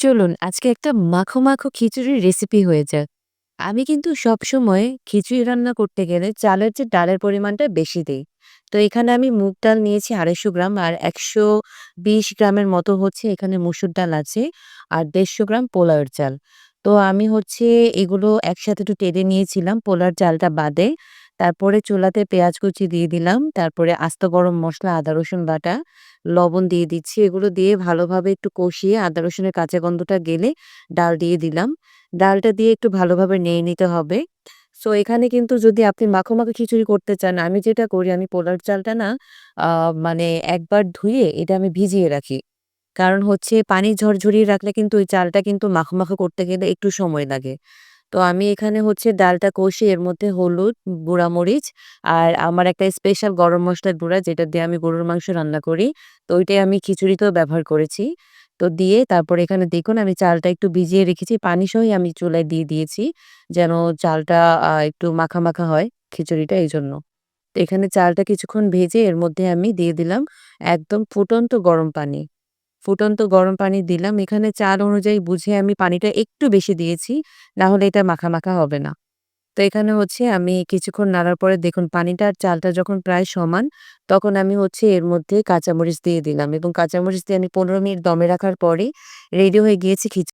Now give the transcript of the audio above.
চলুন আজকে একটা মাখো, মাখো খিচুড়ির রেসিপি হয়ে যাক। আমি কিন্তু সবসময় খিচুড়ি রান্না করতে গেলে চালের চেয়ে ডালের পরিমাণটা বেশি দেই। তো এখানে আমি মুগ ডাল নিয়েছি ২৫০ গ্রাম আর ১২০ গ্রামের মতো হচ্ছে এখানে মসুর ডাল আছে আর ১৫০ গ্রাম পোলাওয়ের চাল। তো আমি হচ্ছে এগুলো একসাথে একটু টেলে নিয়েছিলাম পোলার চালটা বাদে। তারপরে চুলাতে পেঁয়াজ কুচি দিয়ে দিলাম। তারপরে আস্ত গরম মসলা, আদা রসুন বাটা, লবণ দিয়ে দিচ্ছি। এগুলো দিয়ে ভালোভাবে একটু কষিয়ে আদা রসুনের কাঁচা গন্ধটা গেলে ডাল দিয়ে দিলাম। ডালটা দিয়ে একটু ভালোভাবে নেড়ে নিতে হবে। সো এখানে কিন্তু যদি আপনি মাখো, মাখো খিচুড়ি করতে চান, আমি যেটা করি আমি পোলার চালটা না আ মানে একবার ধুয়ে এটা আমি ভিজিয়ে রাখি। কারণ হচ্ছে পানি ঝরঝরিয়ে রাখলে কিন্তু ওই চালটা কিন্তু মাখো, মাখো করতে গেলে একটু সময় লাগে। তো আমি এখানে হচ্ছে ডালটা কষিয়ে এর মধ্যে হলুদ, গুঁড়া মরিচ আর আমার একটা স্পেশাল গরম মসলার গুঁড়া যেটা দিয়ে আমি গরুর মাংস রান্না করি। তো ওইটাই আমি খিচুড়িতেও ব্যবহার করেছি। তো দিয়ে তারপরে এখানে দেখুন আমি চালটা একটু ভিজিয়ে রেখেছি। পানি সহই আমি চুলায় দিয়ে দিয়েছি। যেন চালটা একটু মাখা, মাখা হয় খিচুড়িটা এইজন্য। তো এখানে চালটা কিছুক্ষণ ভেজে এর মধ্যে আমি দিয়ে দিলাম একদম ফুটন্ত গরম পানি। ফুটন্ত গরম পানি দিলাম। এখানে চাল অনুযায়ী বুঝে আমি পানিটা একটু বেশি দিয়েছি। না হলে এটা মাখা, মাখা হবে না। তো এখানে হচ্ছে আমি কিছুক্ষণ নাড়ার পরে দেখুন পানিটা আর চালটা যখন প্রায় সমান, তখন আমি হচ্ছে এর মধ্যে কাঁচামরিচ দিয়ে দিলাম এবং কাঁচামরিচ দিয়ে আমি ১৫ মিনিট দমে রাখার পরেই রেডি হয়ে গিয়েছে